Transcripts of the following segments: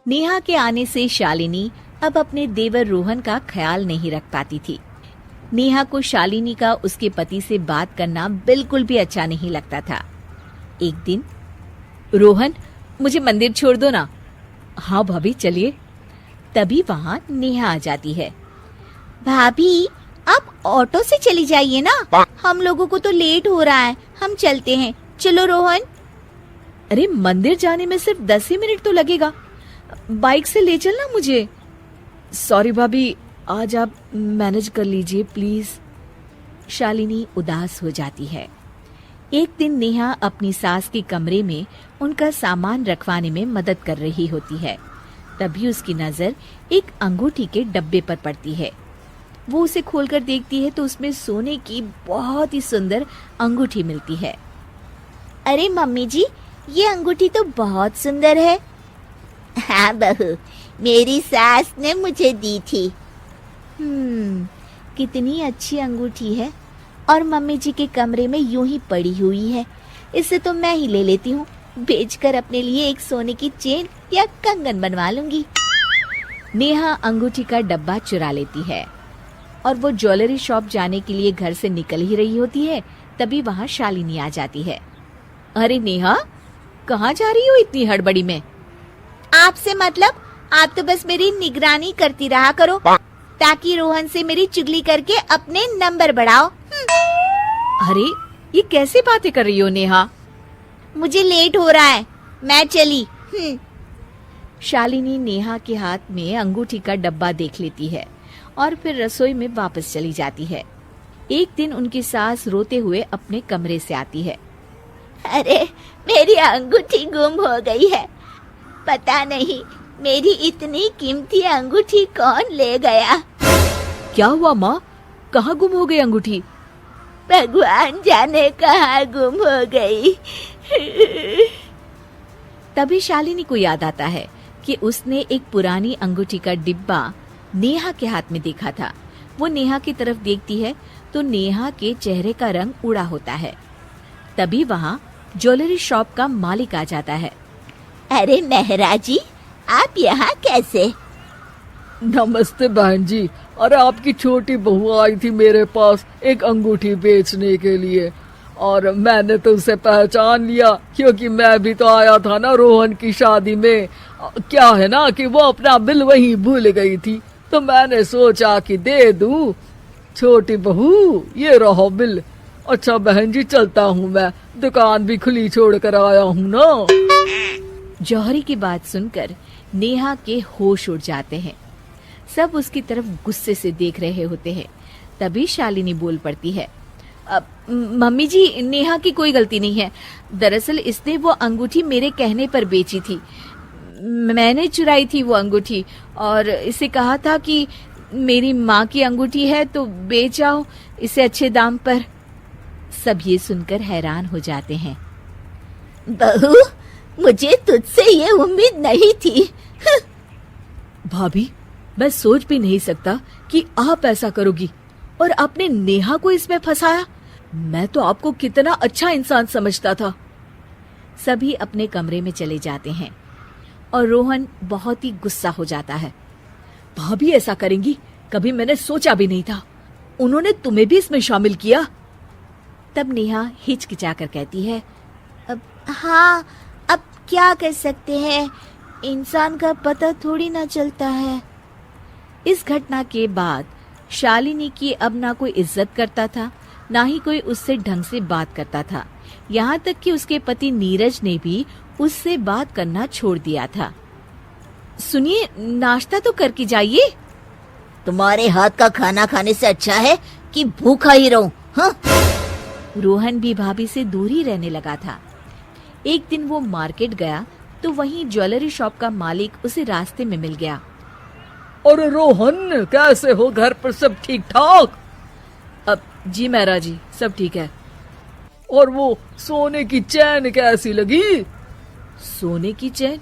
नेहा के आने से शालिनी अब अपने देवर रोहन का ख्याल नहीं रख पाती थी। नेहा को शालिनी का उसके पति से बात करना बिल्कुल भी अच्छा नहीं लगता था। एक दिन, रोहन, मुझे मंदिर छोड़ दो ना। हाँ भाभी, चलिए। तभी वहाँ नेहा आ जाती है। भाभी, आप ऑटो से चली जाइए ना, हम लोगों को तो लेट हो रहा है, हम चलते हैं। चलो रोहन। अरे मंदिर जाने में सिर्फ 10 ही मिनट तो लगेगा, बाइक से ले चलना मुझे। सॉरी भाभी, आज आप मैनेज कर लीजिए प्लीज। शालिनी उदास हो जाती है। एक दिन नेहा अपनी सास के कमरे में उनका सामान रखवाने में मदद कर रही होती है। तभी उसकी नजर एक अंगूठी के डब्बे पर पड़ती है। वो उसे खोलकर देखती है तो उसमें सोने की बहुत ही सुंदर अंगूठी मिलती है। अरे मम्मी जी, ये अंगूठी तो बहुत सुंदर है। हाँ बहू, मेरी सास ने मुझे दी थी। कितनी अच्छी अंगूठी है, और मम्मी जी के कमरे में यूं ही पड़ी हुई है। इसे तो मैं ही ले लेती हूँ, बेचकर अपने लिए एक सोने की चेन या कंगन बनवा लूंगी। नेहा अंगूठी का डब्बा चुरा लेती है और वो ज्वेलरी शॉप जाने के लिए घर से निकल ही रही होती है। तभी वहाँ शालिनी आ जाती है। अरे नेहा, कहाँ जा रही हो इतनी हड़बड़ी में? आपसे मतलब, आप तो बस मेरी निगरानी करती रहा करो, ताकि रोहन से मेरी चुगली करके अपने नंबर बढ़ाओ। अरे ये कैसे बातें कर रही हो नेहा? मुझे लेट हो रहा है, मैं चली। शालिनी नेहा के हाथ में अंगूठी का डब्बा देख लेती है और फिर रसोई में वापस चली जाती है। एक दिन उनकी सास रोते हुए अपने कमरे से आती है। अरे, मेरी अंगूठी गुम हो गई है। पता नहीं मेरी इतनी कीमती अंगूठी कौन ले गया। क्या हुआ माँ? कहाँ गुम हो गई अंगूठी? भगवान जाने कहाँ गुम हो गई। तभी शालिनी को याद आता है कि उसने एक पुरानी अंगूठी का डिब्बा नेहा के हाथ में देखा था। वो नेहा की तरफ देखती है तो नेहा के चेहरे का रंग उड़ा होता है। तभी वहाँ ज्वेलरी शॉप का मालिक आ जाता है। अरे मेहरा जी, आप यहाँ कैसे? नमस्ते बहन जी। अरे आपकी छोटी बहू आई थी मेरे पास एक अंगूठी बेचने के लिए, और मैंने तो उसे पहचान लिया क्योंकि मैं भी तो आया था ना रोहन की शादी में। क्या है ना कि वो अपना बिल वहीं भूल गई थी, तो मैंने सोचा कि दे दूं। छोटी बहू, ये रहो बिल। अच्छा बहन जी, चलता हूँ मैं, दुकान भी खुली छोड़ कर आया हूँ ना। जौहरी की बात सुनकर नेहा के होश उड़ जाते हैं। सब उसकी तरफ गुस्से से देख रहे होते हैं। तभी शालिनी बोल पड़ती है। मम्मी जी, नेहा की कोई गलती नहीं है। दरअसल इसने वो अंगूठी मेरे कहने पर बेची थी। मैंने चुराई थी वो अंगूठी और इसे कहा था कि मेरी माँ की अंगूठी है तो बेच आओ इसे अच्छे दाम पर। सब ये सुनकर हैरान हो जाते हैं। बहू, मुझे तुझसे ये उम्मीद नहीं थी। भाभी, मैं सोच भी नहीं सकता कि आप ऐसा करोगी और आपने नेहा को इसमें फंसाया। मैं तो आपको कितना अच्छा इंसान समझता था। सभी अपने कमरे में चले जाते हैं और रोहन बहुत ही गुस्सा हो जाता है। भाभी ऐसा करेंगी? कभी मैंने सोचा भी नहीं था। उन्होंने तुम्हें भी इसमें शामिल किया? तब नेहा हिचकिचाकर कहती है, हाँ, अब क्या कर सकते हैं, इंसान का पता थोड़ी ना चलता है। इस घटना के बाद शालिनी की अब ना कोई इज्जत करता था, ना ही कोई उससे ढंग से बात करता था। यहाँ तक कि उसके पति नीरज ने भी उससे बात करना छोड़ दिया था। सुनिए, नाश्ता तो करके जाइए। तुम्हारे हाथ का खाना खाने से अच्छा है कि भूखा ही रहूं। हाँ? रोहन भी भाभी से दूर ही रहने लगा था। एक दिन वो मार्केट गया तो वहीं ज्वेलरी शॉप का मालिक उसे रास्ते में मिल गया। अरे रोहन, कैसे हो? घर पर सब ठीक ठाक? अब जी मेहरा जी, सब ठीक है। और वो सोने की चैन कैसी लगी? सोने की चैन?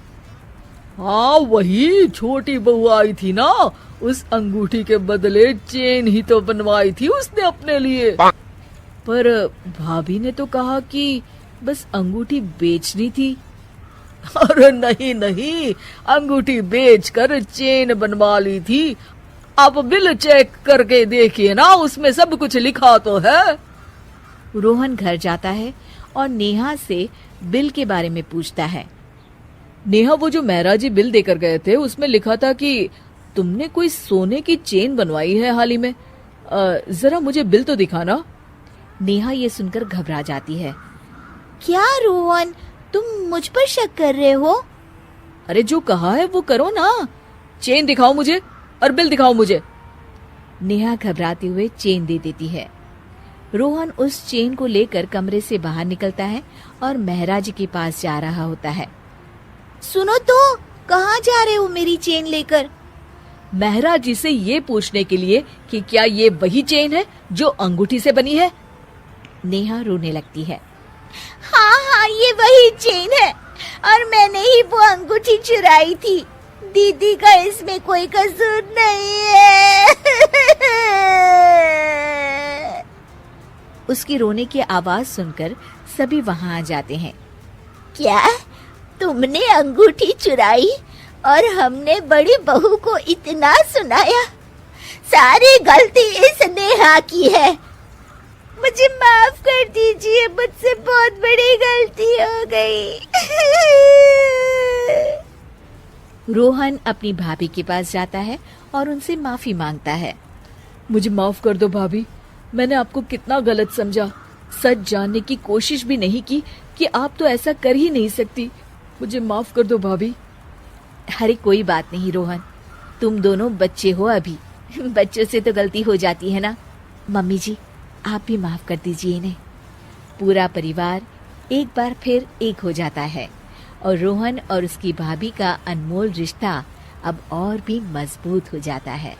हाँ, वही छोटी बहू आई थी ना, उस अंगूठी के बदले चेन ही तो बनवाई थी उसने अपने लिए। पर भाभी ने तो कहा कि बस अंगूठी बेचनी थी। अरे नहीं नहीं, अंगूठी बेचकर चेन बनवा ली थी। आप बिल चेक करके देखिए ना, उसमें सब कुछ लिखा तो है। रोहन घर जाता है और नेहा से बिल के बारे में पूछता है। नेहा, वो जो मेहरा जी बिल देकर गए थे उसमें लिखा था कि तुमने कोई सोने की चेन बनवाई है हाल ही में। जरा मुझे बिल तो दिखाना। नेहा ये सुनकर घबरा जाती है। क्या रोहन, तुम मुझ पर शक कर रहे हो? अरे जो कहा है वो करो ना, चेन दिखाओ मुझे और बिल दिखाओ मुझे। नेहा घबराते हुए चेन दे देती है। रोहन उस चेन को लेकर कमरे से बाहर निकलता है और मेहरा जी के पास जा रहा होता है। सुनो तो, कहाँ जा रहे हो मेरी चेन लेकर? मेहरा जी से ये पूछने के लिए कि क्या ये वही चेन है जो अंगूठी से बनी है। नेहा रोने लगती है। हाँ हाँ, ये वही चेन है और मैंने ही वो अंगूठी चुराई थी। दीदी का इसमें कोई कसूर नहीं है। उसकी रोने की आवाज सुनकर सभी वहां आ जाते हैं। क्या तुमने अंगूठी चुराई और हमने बड़ी बहू को इतना सुनाया? सारी गलती इस नेहा की है। मुझे माफ कर दीजिए, मुझसे बहुत बड़ी गलती हो गई। रोहन अपनी भाभी के पास जाता है और उनसे माफी मांगता है। मुझे माफ कर दो भाभी, मैंने आपको कितना गलत समझा। सच जानने की कोशिश भी नहीं की कि आप तो ऐसा कर ही नहीं सकती। मुझे माफ कर दो भाभी। अरे कोई बात नहीं रोहन, तुम दोनों बच्चे हो अभी, बच्चों से तो गलती हो जाती है ना। मम्मी जी, आप भी माफ कर दीजिए इन्हें। पूरा परिवार एक बार फिर एक हो जाता है और रोहन और उसकी भाभी का अनमोल रिश्ता अब और भी मजबूत हो जाता है।